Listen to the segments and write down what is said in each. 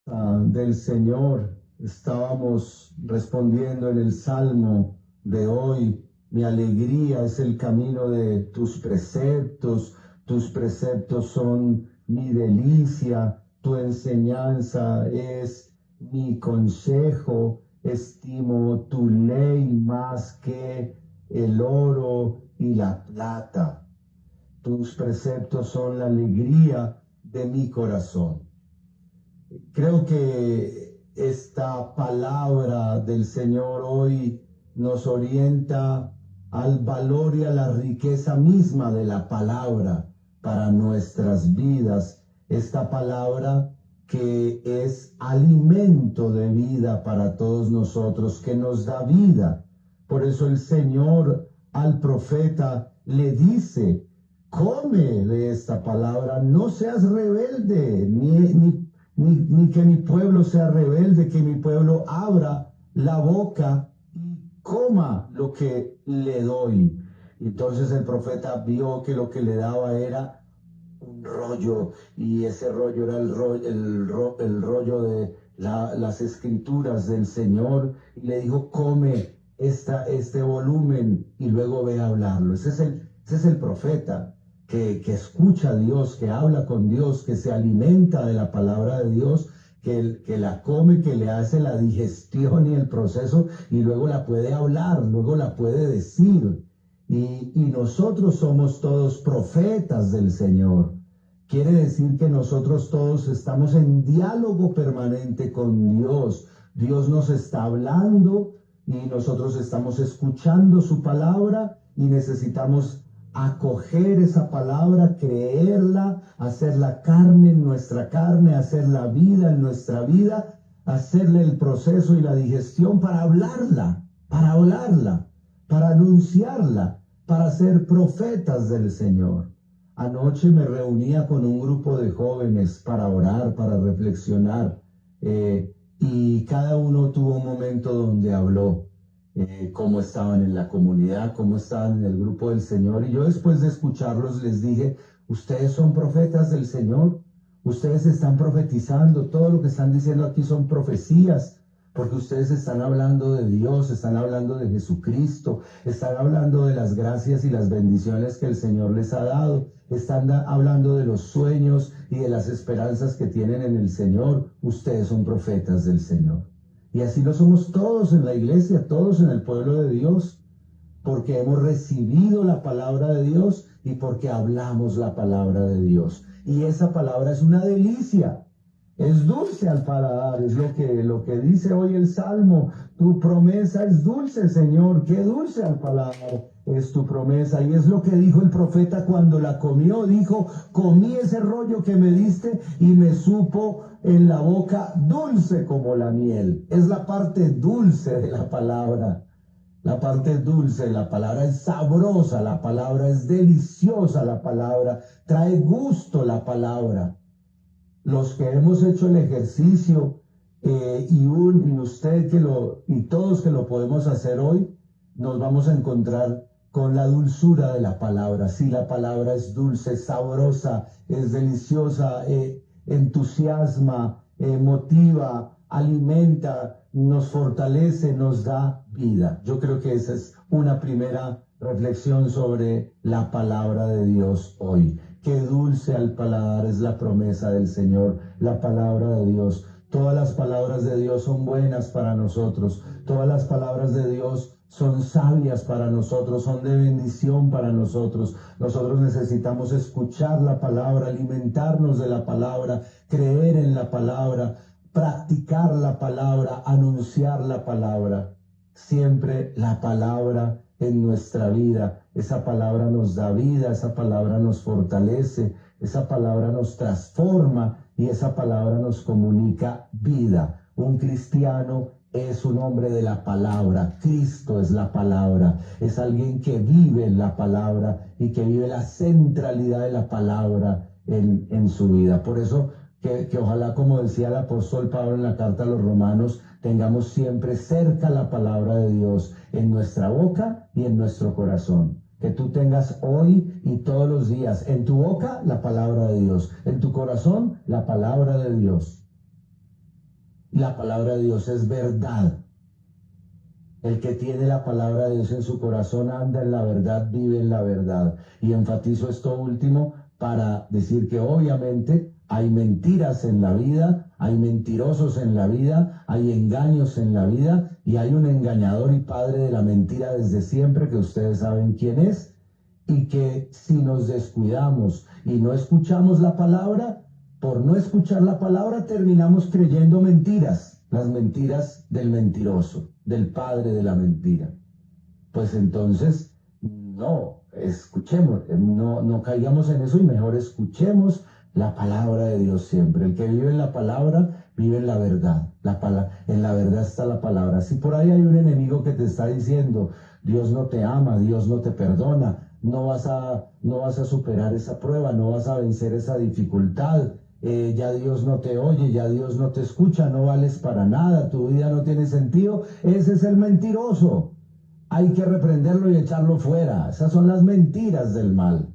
Del Señor. Estábamos respondiendo en el Salmo de hoy. Mi alegría es el camino de tus preceptos son mi delicia, tu enseñanza es mi consejo, estimo tu ley más que el oro y la plata. Tus preceptos son la alegría de mi corazón. Creo que esta palabra del Señor hoy nos orienta al valor y a la riqueza misma de la palabra para nuestras vidas. Esta palabra que es alimento de vida para todos nosotros, que nos da vida. Por eso el Señor al profeta le dice: come de esta palabra, no seas rebelde, ni que mi pueblo sea rebelde, que mi pueblo abra la boca y coma lo que le doy. Entonces el profeta vio que lo que le daba era un rollo, y ese rollo era el rollo de las escrituras del Señor, y le dijo: come este volumen y luego ve a hablarlo. Ese es el profeta que escucha a Dios, que habla con Dios, que se alimenta de la palabra de Dios, que la come, que le hace la digestión y el proceso, y luego la puede hablar, luego la puede decir. Y nosotros somos todos profetas del Señor. Quiere decir que nosotros todos estamos en diálogo permanente con Dios. Dios nos está hablando y nosotros estamos escuchando su palabra, y necesitamos acoger esa palabra, creerla, hacerla carne en nuestra carne, hacerla vida en nuestra vida, hacerle el proceso y la digestión para hablarla, para anunciarla, para ser profetas del Señor. Anoche me reunía con un grupo de jóvenes para orar, para reflexionar, y cada uno tuvo un momento donde habló cómo estaban en la comunidad, cómo estaban en el grupo del Señor. Y yo, después de escucharlos, les dije: ustedes son profetas del Señor, ustedes están profetizando, todo lo que están diciendo aquí son profecías, porque ustedes están hablando de Dios, están hablando de Jesucristo, están hablando de las gracias y las bendiciones que el Señor les ha dado, están hablando de los sueños y de las esperanzas que tienen en el Señor. Ustedes son profetas del Señor. Y así lo somos todos en la iglesia, todos en el pueblo de Dios, porque hemos recibido la palabra de Dios y porque hablamos la palabra de Dios. Y esa palabra es una delicia, es dulce al paladar, es lo que dice hoy el Salmo. Tu promesa es dulce, Señor, qué dulce al paladar es tu promesa. Y es lo que dijo el profeta cuando la comió. Dijo: comí ese rollo que me diste y me supo en la boca dulce como la miel. Es la parte dulce de la palabra. La parte dulce de la palabra es sabrosa, la palabra es deliciosa, la palabra trae gusto, la palabra. Los que hemos hecho el ejercicio, y usted y todos que lo podemos hacer hoy, nos vamos a encontrar con la dulzura de la palabra. Sí, la palabra es dulce, sabrosa, es deliciosa, entusiasma, motiva, alimenta, nos fortalece, nos da vida. Yo creo que esa es una primera reflexión sobre la palabra de Dios hoy. Qué dulce al paladar es la promesa del Señor, la palabra de Dios. Todas las palabras de Dios son buenas para nosotros. Todas las palabras de Dios son sabias para nosotros, son de bendición para nosotros. Nosotros necesitamos escuchar la palabra, alimentarnos de la palabra, creer en la palabra, practicar la palabra, anunciar la palabra. Siempre la palabra en nuestra vida. Esa palabra nos da vida, esa palabra nos fortalece, esa palabra nos transforma y esa palabra nos comunica vida. Un cristiano es un hombre de la palabra. Cristo es la palabra. Es alguien que vive la palabra y que vive la centralidad de la palabra en su vida. Por eso que ojalá, como decía el apóstol Pablo en la carta a los Romanos, tengamos siempre cerca la palabra de Dios en nuestra boca y en nuestro corazón. Que tú tengas hoy y todos los días en tu boca la palabra de Dios, en tu corazón la palabra de Dios. La palabra de Dios es verdad. El que tiene la palabra de Dios en su corazón anda en la verdad, vive en la verdad. Y enfatizo esto último para decir que obviamente hay mentiras en la vida, hay mentirosos en la vida, hay engaños en la vida y hay un engañador y padre de la mentira desde siempre que ustedes saben quién es y que si nos descuidamos y no escuchamos la palabra, por no escuchar la palabra terminamos creyendo mentiras, las mentiras del mentiroso, del padre de la mentira. Pues entonces, no, escuchemos, no caigamos en eso y mejor escuchemos la palabra de Dios siempre. El que vive en la palabra, vive en la verdad. En la verdad está la palabra. Si por ahí hay un enemigo que te está diciendo, Dios no te ama, Dios no te perdona, no vas a superar esa prueba, no vas a vencer esa dificultad, ya Dios no te oye, ya Dios no te escucha, no vales para nada, tu vida no tiene sentido, ese es el mentiroso. Hay que reprenderlo y echarlo fuera. Esas son las mentiras del mal.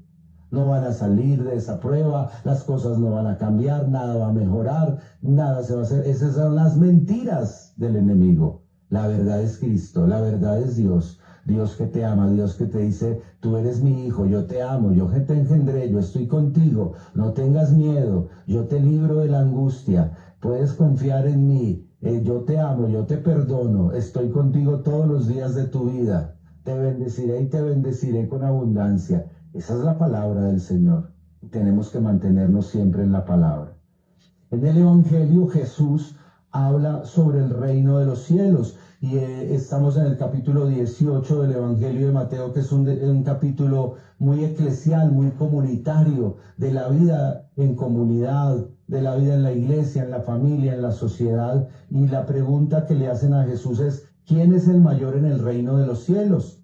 No van a salir de esa prueba, las cosas no van a cambiar, nada va a mejorar, nada se va a hacer. Esas son las mentiras del enemigo. La verdad es Cristo, la verdad es Dios. Dios que te ama, Dios que te dice, tú eres mi hijo, yo te amo, yo te engendré, yo estoy contigo, no tengas miedo, yo te libro de la angustia, puedes confiar en mí, yo te amo, yo te perdono, estoy contigo todos los días de tu vida, te bendeciré y te bendeciré con abundancia. Esa es la palabra del Señor. Tenemos que mantenernos siempre en la palabra. En el Evangelio Jesús habla sobre el reino de los cielos y estamos en el capítulo 18 del Evangelio de Mateo, que es un capítulo muy eclesial, muy comunitario, de la vida en comunidad, de la vida en la iglesia, en la familia, en la sociedad. Y la pregunta que le hacen a Jesús es, ¿quién es el mayor en el reino de los cielos?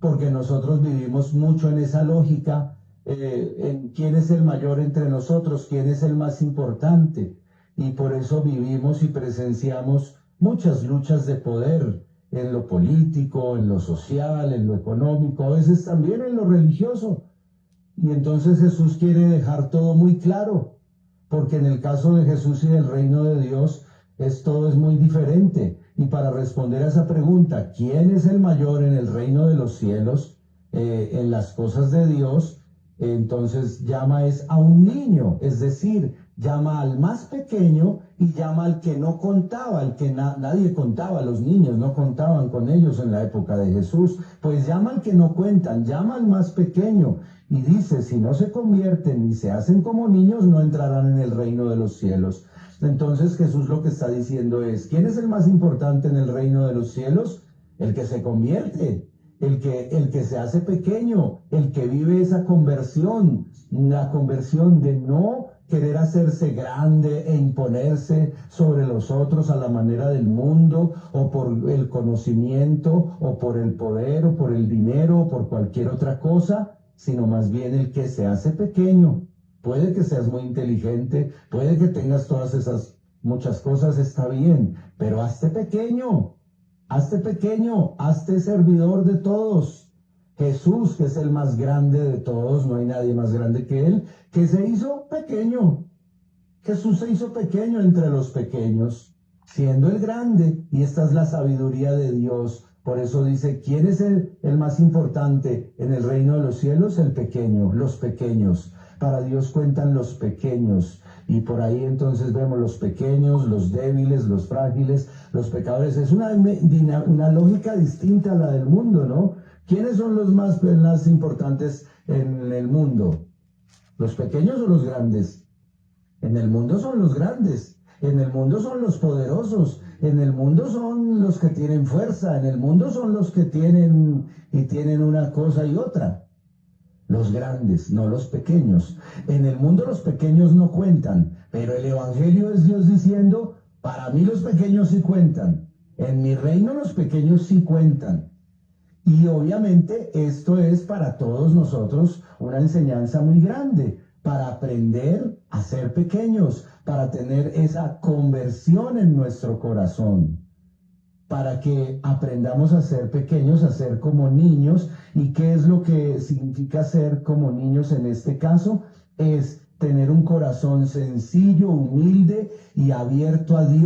Porque nosotros vivimos mucho en esa lógica, en quién es el mayor entre nosotros, quién es el más importante. Y por eso vivimos y presenciamos muchas luchas de poder en lo político, en lo social, en lo económico, a veces también en lo religioso. Y entonces Jesús quiere dejar todo muy claro, porque en el caso de Jesús y del reino de Dios, todo es muy diferente. Y para responder a esa pregunta, ¿quién es el mayor en el reino de los cielos, en las cosas de Dios? Entonces llama a un niño, es decir, llama al más pequeño y llama al que no contaba, al que nadie contaba, los niños no contaban con ellos en la época de Jesús, pues llama al que no cuentan, llama al más pequeño y dice, si no se convierten y se hacen como niños, no entrarán en el reino de los cielos. Entonces Jesús lo que está diciendo es, ¿quién es el más importante en el reino de los cielos? El que se convierte, el que se hace pequeño, el que vive esa conversión, la conversión de no querer hacerse grande e imponerse sobre los otros a la manera del mundo, o por el conocimiento, o por el poder, o por el dinero, o por cualquier otra cosa, sino más bien el que se hace pequeño. Puede que seas muy inteligente, puede que tengas todas esas muchas cosas, está bien, pero hazte pequeño, hazte servidor de todos. Jesús, que es el más grande de todos, no hay nadie más grande que él, que se hizo pequeño. Jesús se hizo pequeño entre los pequeños, siendo el grande, y esta es la sabiduría de Dios. Por eso dice, ¿quién es el más importante en el reino de los cielos? El pequeño, los pequeños. Para Dios cuentan los pequeños. Y por ahí entonces vemos los pequeños, los débiles, los frágiles, los pecadores. Es una lógica distinta a la del mundo, ¿no? ¿Quiénes son los más importantes en el mundo? ¿Los pequeños o los grandes? En el mundo son los grandes, en el mundo son los poderosos, en el mundo son los que tienen fuerza, en el mundo son los que tienen una cosa y otra. Los grandes, no los pequeños. En el mundo los pequeños no cuentan, pero el Evangelio es Dios diciendo, para mí los pequeños sí cuentan, en mi reino los pequeños sí cuentan. Y obviamente esto es para todos nosotros una enseñanza muy grande, para aprender a ser pequeños, para tener esa conversión en nuestro corazón, para que aprendamos a ser pequeños, a ser como niños. ¿Y qué es lo que significa ser como niños en este caso? Es tener un corazón sencillo, humilde y abierto a Dios.